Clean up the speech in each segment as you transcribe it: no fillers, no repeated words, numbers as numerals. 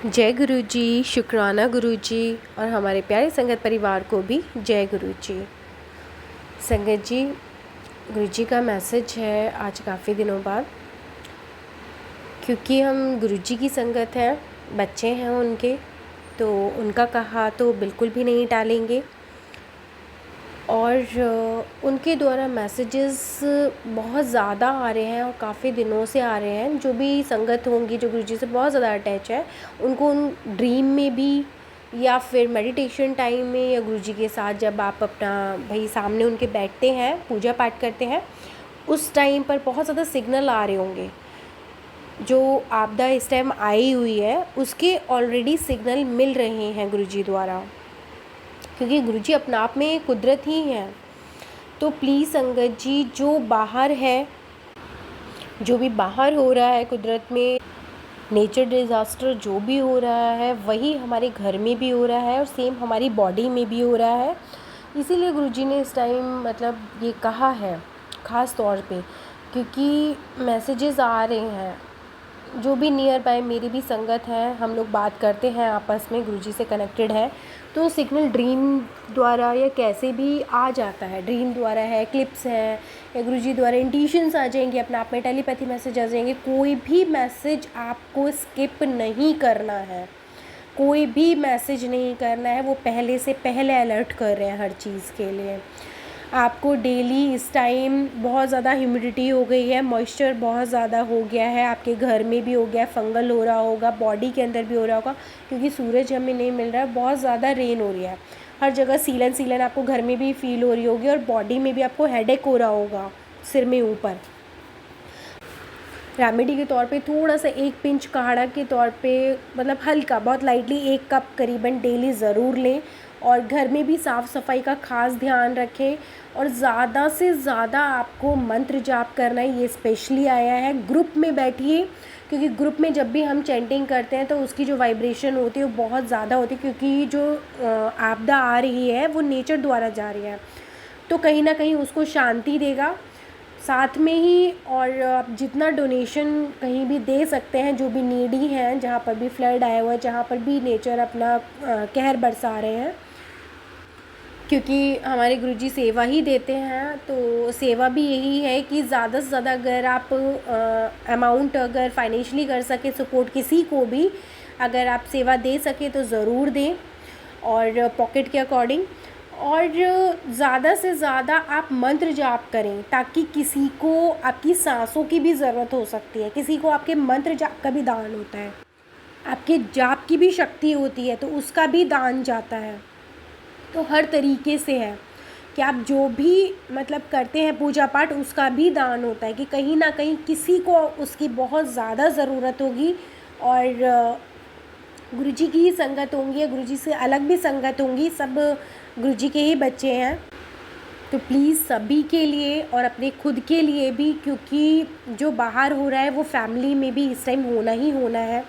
जय गुरु जी, शुक्राना गुरु जी और हमारे प्यारे संगत परिवार को भी जय गुरु जी। संगत जी, गुरु जी का मैसेज है आज काफ़ी दिनों बाद, क्योंकि हम गुरु जी की संगत हैं, बच्चे हैं उनके, तो उनका कहा तो बिल्कुल भी नहीं टालेंगे। और उनके द्वारा मैसेजेस बहुत ज़्यादा आ रहे हैं और काफ़ी दिनों से आ रहे हैं। जो भी संगत होंगी जो गुरुजी से बहुत ज़्यादा अटैच है, उनको उन ड्रीम में भी या फिर मेडिटेशन टाइम में या गुरुजी के साथ जब आप अपना भाई सामने उनके बैठते हैं, पूजा पाठ करते हैं, उस टाइम पर बहुत ज़्यादा सिग्नल आ रहे होंगे। जो आपदा इस टाइम आई हुई है उसके ऑलरेडी सिग्नल मिल रहे हैं गुरुजी द्वारा, क्योंकि गुरुजी अपने आप में कुदरत ही है। तो प्लीज़ संगत जी, जो बाहर है, जो भी बाहर हो रहा है कुदरत में, नेचर डिज़ास्टर जो भी हो रहा है वही हमारे घर में भी हो रहा है और सेम हमारी बॉडी में भी हो रहा है। इसीलिए गुरुजी ने इस टाइम मतलब ये कहा है ख़ास तौर पे, क्योंकि मैसेजेस आ रहे हैं। जो भी नियर बाय मेरी भी संगत है, हम लोग बात करते हैं आपस में, गुरुजी से कनेक्टेड है, तो सिग्नल ड्रीम द्वारा या कैसे भी आ जाता है। ड्रीम द्वारा है, क्लिप्स हैं, या गुरुजी द्वारा इंट्यूशंस आ जाएंगे, अपने आप में टेलीपैथी मैसेज आ जाएंगे। कोई भी मैसेज आपको स्किप नहीं करना है, कोई भी मैसेज नहीं करना है। वो पहले से पहले अलर्ट कर रहे हैं हर चीज़ के लिए। आपको डेली इस टाइम बहुत ज़्यादा ह्यूमिडिटी हो गई है, मॉइस्चर बहुत ज़्यादा हो गया है, आपके घर में भी हो गया, फंगल हो रहा होगा, बॉडी के अंदर भी हो रहा होगा, क्योंकि सूरज हमें नहीं मिल रहा है, बहुत ज़्यादा रेन हो रही है हर जगह। सीलन आपको घर में भी फील हो रही होगी और बॉडी में भी आपको हेडेक हो रहा होगा सिर में ऊपर। रेमेडी के तौर पे थोड़ा सा एक पिंच काढ़ा के तौर पे, मतलब हल्का बहुत लाइटली 1 कप करीबन डेली ज़रूर लें। और घर में भी साफ़ सफाई का ख़ास ध्यान रखें। और ज़्यादा से ज़्यादा आपको मंत्र जाप करना है, ये स्पेशली आया है। ग्रुप में बैठिए, क्योंकि ग्रुप में जब भी हम चैंटिंग करते हैं तो उसकी जो वाइब्रेशन होती है वो बहुत ज़्यादा होती है, क्योंकि जो आपदा आ रही है वो नेचर द्वारा जा रही है, तो कहीं ना कहीं उसको शांति देगा साथ में ही। और आप जितना डोनेशन कहीं भी दे सकते हैं, जो भी नीडी हैं, जहाँ पर भी फ्लड आया हुआ है, जहाँ पर भी नेचर अपना कहर बरसा रहे हैं, क्योंकि हमारे गुरुजी सेवा ही देते हैं, तो सेवा भी यही है कि ज़्यादा से ज़्यादा अगर आप अमाउंट अगर फाइनेंशियली कर सके, सपोर्ट किसी को भी अगर आप सेवा दे सके तो ज़रूर दें, और पॉकेट के अकॉर्डिंग। और ज़्यादा से ज़्यादा आप मंत्र जाप करें, ताकि किसी को आपकी सांसों की भी ज़रूरत हो सकती है, किसी को आपके मंत्र जाप का भी दान होता है, आपके जाप की भी शक्ति होती है तो उसका भी दान जाता है। तो हर तरीके से है कि आप जो भी मतलब करते हैं पूजा पाठ, उसका भी दान होता है कि कहीं ना कहीं किसी को उसकी बहुत ज़्यादा ज़रूरत होगी। और गुरुजी की ही संगत होंगी या गुरुजी से अलग भी संगत होंगी, सब गुरुजी के ही बच्चे हैं। तो प्लीज़ सभी के लिए और अपने खुद के लिए भी, क्योंकि जो बाहर हो रहा है वो फैमिली में भी इस टाइम होना ही होना है,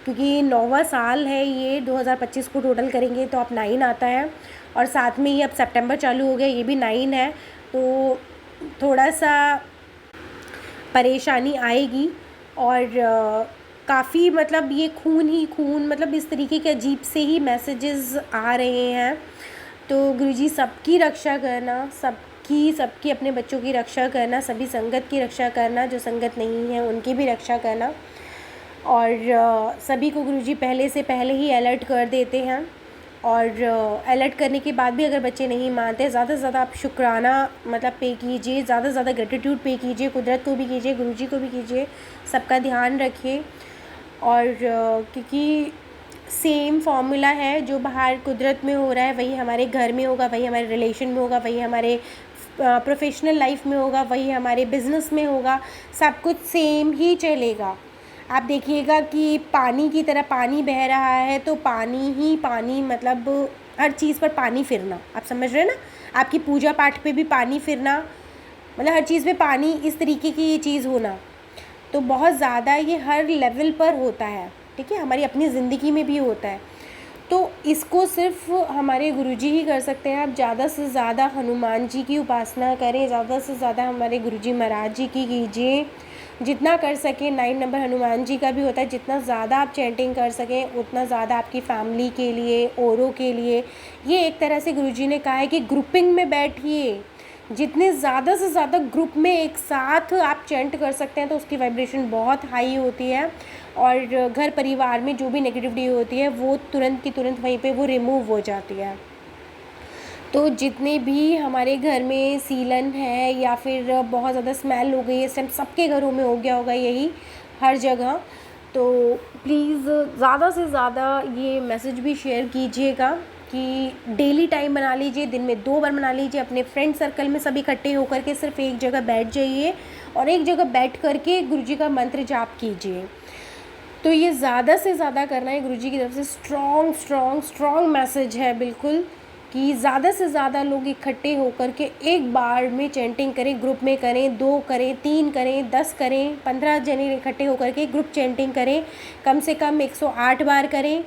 क्योंकि 9वां साल है ये। 2025 को टोटल करेंगे तो अब 9 आता है, और साथ में ही अब सितंबर चालू हो गया, ये भी 9 है, तो थोड़ा सा परेशानी आएगी। और काफ़ी मतलब ये खून ही खून, मतलब इस तरीके के अजीब से ही मैसेजेस आ रहे हैं। तो गुरुजी सबकी रक्षा करना, सबकी अपने बच्चों की रक्षा करना, सभी संगत की रक्षा करना, जो संगत नहीं है उनकी भी रक्षा करना। और सभी को गुरुजी पहले से पहले ही अलर्ट कर देते हैं। और अलर्ट करने के बाद भी अगर बच्चे नहीं मानते, ज़्यादा से ज़्यादा आप शुक्राना मतलब पे कीजिए, ज़्यादा से ज़्यादा ग्रेटिट्यूड पे कीजिए, कुदरत को भी कीजिए, गुरुजी को भी कीजिए, सबका ध्यान रखिए। और क्योंकि सेम फॉर्मूला है, जो बाहर कुदरत में हो रहा है वही हमारे घर में होगा, वही हमारे रिलेशन में होगा, वही हमारे प्रोफेशनल लाइफ में होगा, वही हमारे बिज़नेस में होगा, सब कुछ सेम ही चलेगा। आप देखिएगा कि पानी की तरह पानी बह रहा है, तो पानी ही पानी, मतलब हर चीज़ पर पानी फिरना, आप समझ रहे हैं ना। आपकी पूजा पाठ पे भी पानी फिरना, मतलब हर चीज़ पे पानी, इस तरीके की ये चीज़ होना, तो बहुत ज़्यादा ये हर लेवल पर होता है, ठीक है, हमारी अपनी ज़िंदगी में भी होता है। तो इसको सिर्फ हमारे गुरुजी ही कर सकते हैं। आप ज़्यादा से ज़्यादा हनुमान जी की उपासना करें, ज़्यादा से ज़्यादा हमारे गुरुजी महाराज जी की कीजिए, जितना कर सकें, 9 नंबर हनुमान जी का भी होता है, जितना ज़्यादा आप चैंटिंग कर सकें उतना ज़्यादा आपकी फैमिली के लिए, औरों के लिए। ये एक तरह से गुरुजी ने कहा है कि ग्रुपिंग में बैठिए, जितने ज़्यादा से ज़्यादा ग्रुप में एक साथ आप चैंट कर सकते हैं तो उसकी वाइब्रेशन बहुत हाई होती है, और घर परिवार में जो भी नेगेटिविटी होती है वो तुरंत की तुरंत वहीं पे वो रिमूव हो जाती है। तो जितने भी हमारे घर में सीलन है या फिर बहुत ज़्यादा स्मेल हो गई है, इस टाइम सबके घरों में हो गया होगा यही, हर जगह। तो प्लीज़ ज़्यादा से ज़्यादा ये मैसेज भी शेयर कीजिएगा कि डेली टाइम बना लीजिए, दिन में 2 बार बना लीजिए, अपने फ्रेंड सर्कल में सब इकट्ठे होकर के सिर्फ एक जगह बैठ जाइए और एक जगह बैठ कर के गुरुजी का मंत्र जाप कीजिए। तो ये ज़्यादा से ज़्यादा करना है, गुरुजी की तरफ से स्ट्रॉन्ग स्ट्रॉन्ग स्ट्रॉन्ग मैसेज है बिल्कुल, कि ज़्यादा से ज़्यादा लोग इकट्ठे होकर के एक बार में चैंटिंग करें, ग्रुप में करें, 2 करें, 3 करें, 10 करें, 15 जने इकट्ठे होकर के ग्रुप चैंटिंग करें, कम से कम 108 बार करें,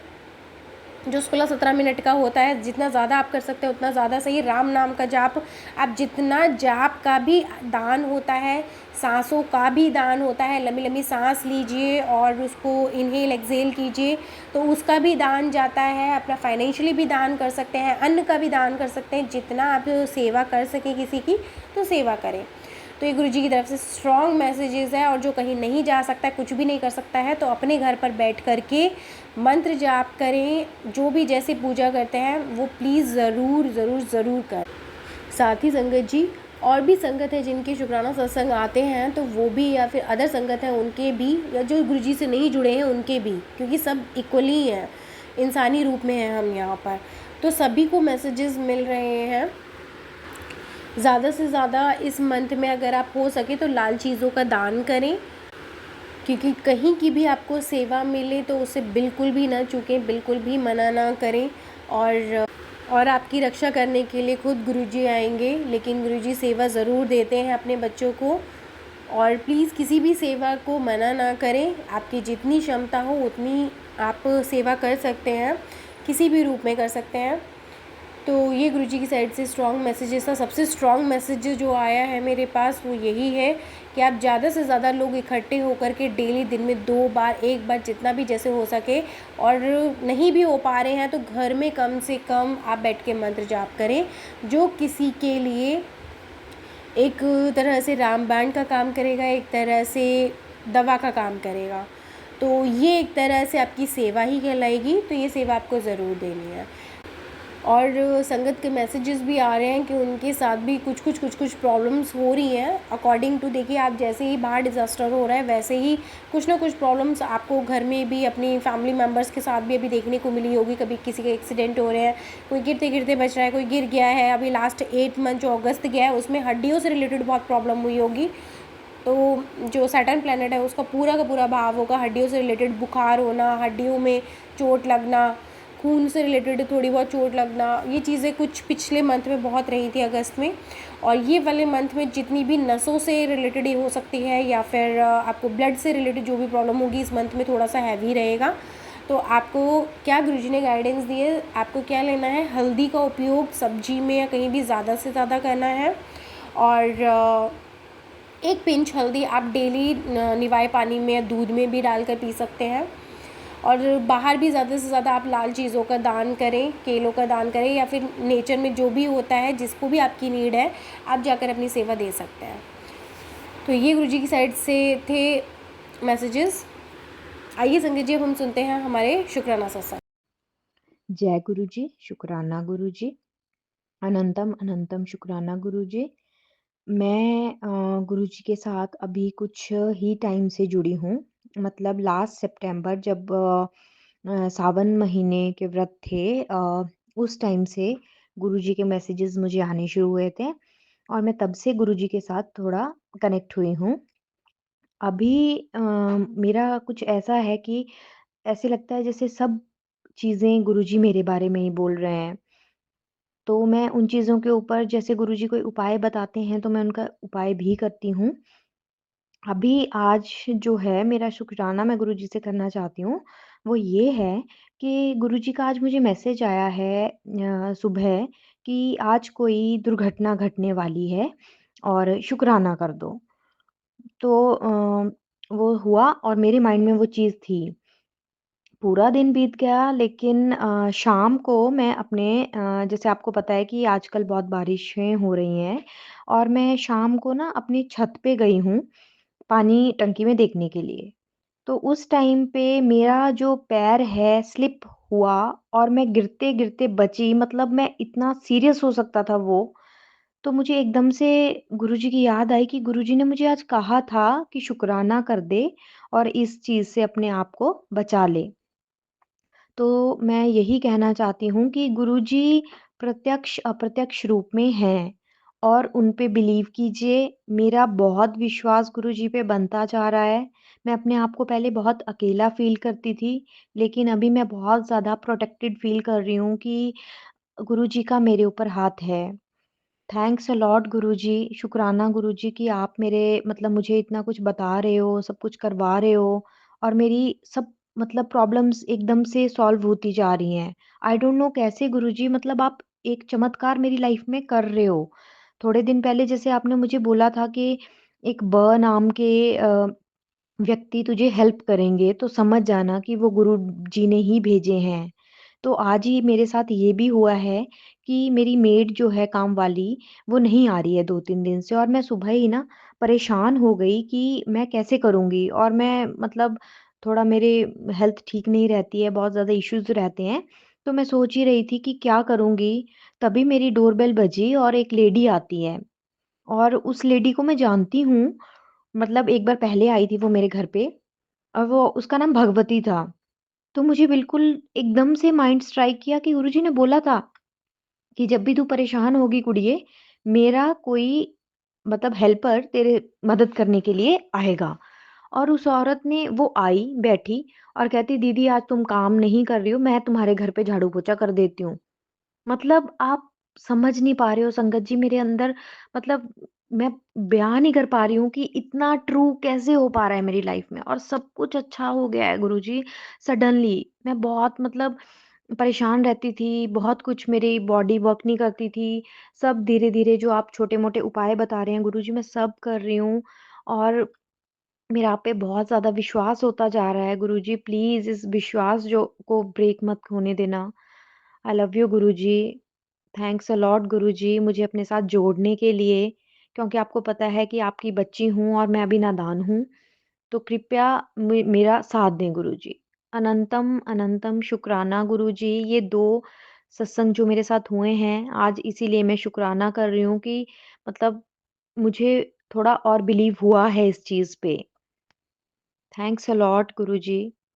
जो 16-17 मिनट का होता है। जितना ज़्यादा आप कर सकते हैं उतना ज़्यादा सही। राम नाम का जाप, आप जितना जाप का भी दान होता है, सांसों का भी दान होता है, लंबी लंबी सांस लीजिए और उसको इनहेल एक्सहेल कीजिए तो उसका भी दान जाता है। अपना फाइनेंशियली भी दान कर सकते हैं, अन्न का भी दान कर सकते हैं, जितना आप सेवा कर सकें किसी की तो सेवा करें। तो ये गुरुजी की तरफ से स्ट्रॉन्ग मैसेजेस है, और जो कहीं नहीं जा सकता है, कुछ भी नहीं कर सकता है, तो अपने घर पर बैठ कर के मंत्र जाप करें, जो भी जैसे पूजा करते हैं वो प्लीज़ ज़रूर ज़रूर ज़रूर करें। साथ ही संगत जी, और भी संगत है जिनके शुक्राना सत्संग आते हैं तो वो भी, या फिर अदर संगत हैं उनके भी, या जो गुरुजी से नहीं जुड़े हैं उनके भी, क्योंकि सब इक्वली हैं, इंसानी रूप में हैं हम यहाँ पर, तो सभी को मैसेजेस मिल रहे हैं। ज़्यादा से ज़्यादा इस मंथ में अगर आप हो सके तो लाल चीज़ों का दान करें, क्योंकि कहीं की भी आपको सेवा मिले तो उसे बिल्कुल भी ना चूकें, बिल्कुल भी मना ना करें। और आपकी रक्षा करने के लिए खुद गुरुजी आएंगे, लेकिन गुरुजी सेवा ज़रूर देते हैं अपने बच्चों को। और प्लीज़ किसी भी सेवा को मना ना करें, आपकी जितनी क्षमता हो उतनी आप सेवा कर सकते हैं, किसी भी रूप में कर सकते हैं। तो ये गुरुजी की साइड से स्ट्रॉन्ग मैसेजेस था। सबसे स्ट्रॉन्ग मैसेज जो आया है मेरे पास वो यही है कि आप ज़्यादा से ज़्यादा लोग इकट्ठे होकर के डेली दिन में 2 बार, 1 बार, जितना भी जैसे हो सके, और नहीं भी हो पा रहे हैं तो घर में कम से कम आप बैठ के मंत्र जाप करें, जो किसी के लिए एक तरह से रामबाण का काम करेगा, एक तरह से दवा का काम करेगा। तो ये एक तरह से आपकी सेवा ही कहलाएगी, तो ये सेवा आपको ज़रूर देनी है। और संगत के मैसेजेस भी आ रहे हैं कि उनके साथ भी कुछ प्रॉब्लम्स हो रही हैं। अकॉर्डिंग टू, देखिए, आप जैसे ही बाहर डिज़ास्टर हो रहा है वैसे ही कुछ ना कुछ प्रॉब्लम्स आपको घर में भी, अपनी फैमिली मेम्बर्स के साथ भी अभी देखने को मिली होगी। कभी किसी के एक्सीडेंट हो रहे हैं, कोई गिरते गिरते बच रहा है, कोई गिर गया है। अभी लास्ट 8 मंथ जो अगस्त गया है उसमें हड्डियों से रिलेटेड बहुत प्रॉब्लम हुई होगी। तो जो सैटर्न प्लैनेट है उसका पूरा का पूरा भाव होगा हड्डियों से रिलेटेड, बुखार होना, हड्डियों में चोट लगना, खून से रिलेटेड थोड़ी बहुत चोट लगना, ये चीज़ें कुछ पिछले मंथ में बहुत रही थी अगस्त में। और ये वाले मंथ में जितनी भी नसों से रिलेटेड हो सकती है, या फिर आपको ब्लड से रिलेटेड जो भी प्रॉब्लम होगी, इस मंथ में थोड़ा सा हैवी रहेगा। तो आपको क्या गुरुजी ने गाइडेंस दी है, आपको क्या लेना है, हल्दी का उपयोग सब्जी में या कहीं भी ज़्यादा से ज़्यादा करना है। और एक पिंच हल्दी आप डेली निवाए पानी में या दूध में भी डालकर पी सकते हैं। और बाहर भी ज़्यादा से ज़्यादा आप लाल चीज़ों का दान करें, केलों का दान करें, या फिर नेचर में जो भी होता है जिसको भी आपकी नीड है आप जाकर अपनी सेवा दे सकते हैं। तो ये गुरुजी की साइड से थे मैसेजेस। आइए संगत जी, अब हम सुनते हैं हमारे शुक्राना सत्संग। जय गुरु जी, शुक्राना गुरु जी, अनंतम अनंतम शुक्राना गुरु जी। मैं गुरु जी के साथ अभी कुछ ही टाइम से जुड़ी हूँ। मतलब लास्ट सितंबर जब सावन महीने के व्रत थे, उस टाइम से गुरु जी के मैसेजेस मुझे आने शुरू हुए थे और मैं तब से गुरु जी के साथ थोड़ा कनेक्ट हुई हूँ। अभी मेरा कुछ ऐसा है कि ऐसे लगता है जैसे सब चीज़ें गुरुजी मेरे बारे में ही बोल रहे हैं। तो मैं उन चीज़ों के ऊपर जैसे गुरुजी कोई उपाय बताते हैं तो मैं उनका उपाय भी करती हूँ। अभी आज जो है मेरा शुकराना मैं गुरुजी से करना चाहती हूँ, वो ये है कि गुरुजी का आज मुझे मैसेज आया है सुबह कि आज कोई दुर्घटना घटने वाली है और शुकराना कर दो। तो वो हुआ और मेरे माइंड में वो चीज़ थी। पूरा दिन बीत गया लेकिन शाम को मैं अपने जैसे आपको पता है कि आजकल बहुत बारिशें हो रही हैं और मैं शाम को ना अपनी छत पे गई हूँ, पानी टंकी में देखने के लिए। तो उस टाइम पे मेरा जो पैर है स्लिप हुआ और मैं गिरते-गिरते बची, मतलब मैं इतना सीरियस हो सकता था वो। तो मुझे एकदम से गुरुजी की याद आई कि गुरुजी ने मुझे आज कहा था कि शुकराना कर दे और इस चीज़ से अपने आप को बचा ले। तो मैं यही कहना चाहती हूँ कि गुरुजी प्रत्यक्ष अप्रत्यक्ष रूप में हैं और उन पे बिलीव कीजिए। मेरा बहुत विश्वास गुरुजी पे बनता जा रहा है। मैं अपने आप को पहले बहुत अकेला फ़ील करती थी, लेकिन अभी मैं बहुत ज़्यादा प्रोटेक्टेड फ़ील कर रही हूँ कि गुरुजी का मेरे ऊपर हाथ है। थैंक्स अ लॉट गुरुजी, शुक्राना गुरुजी कि आप मेरे मतलब मुझे इतना कुछ बता रहे हो, सब कुछ करवा रहे हो और मेरी सब मतलब प्रॉब्लम्स एकदम से सॉल्व होती जा रही हैं। आई डोंट नो कैसे गुरुजी, मतलब आप एक चमत्कार मेरी लाइफ में कर रहे हो। थोड़े दिन पहले जैसे आपने मुझे बोला था कि एक ब नाम के व्यक्ति तुझे हेल्प करेंगे, तो समझ जाना कि वो गुरु जी ने ही भेजे हैं। तो आज ही मेरे साथ ये भी हुआ है कि मेरी मेड जो है काम वाली, वो नहीं आ रही है 2-3 दिन से और मैं सुबह ही ना परेशान हो गई कि मैं कैसे करूँगी और मैं मतलब थोड़ा मेरे हेल्थ ठीक नहीं रहती है, बहुत ज़्यादा इश्यूज़ रहते हैं। तो मैं सोच ही रही थी कि क्या करूँगी? तभी मेरी डोरबेल बजी और एक लेडी आती है और उस लेडी को मैं जानती हूँ, मतलब एक बार पहले आई थी वो मेरे घर पे और वो उसका नाम भगवती था। तो मुझे बिल्कुल एकदम से माइंड स्ट्राइक किया कि गुरुजी ने बोला था कि जब भी तू परेशान होगी कुड़िए, मेरा कोई मतलब हेल्पर तेरे मदद करने के लिए आएगा। और उस औरत ने वो आई, बैठी और कहती दीदी आज तुम काम नहीं कर रही हो, मैं तुम्हारे घर पे झाड़ू-पोछा कर देती हूँ। मतलब आप समझ नहीं पा रहे हो संगत जी मेरे अंदर, मतलब मैं बयान नहीं कर पा रही हूँ कि इतना ट्रू कैसे हो पा रहा है मेरी लाइफ में और सब कुछ अच्छा हो गया है गुरुजी सडनली। मैं बहुत मतलब परेशान रहती थी, बहुत कुछ मेरी बॉडी वर्क नहीं करती थी। सब धीरे-धीरे जो आप छोटे-मोटे उपाय बता रहे हैं गुरुजी मैं सब कर रही हूँ और मेरा आप पे बहुत ज़्यादा विश्वास होता जा रहा है गुरुजी, प्लीज़ इस विश्वास जो को ब्रेक मत होने देना। आई लव यू गुरुजी। थैंक्स अ लॉट गुरुजी मुझे अपने साथ जोड़ने के लिए, क्योंकि आपको पता है कि आपकी बच्ची हूँ और मैं अभी नादान हूँ। तो कृपया मेरा साथ दें गुरुजी। अनंतम अनंतम शुक्राना गुरुजी, ये 2 सत्संग जो मेरे साथ हुए हैं आज, इसीलिए मैं शुक्राना कर रही हूँ कि मतलब मुझे थोड़ा और बिलीव हुआ है इस चीज़ पे। Thanks a lot Guruji.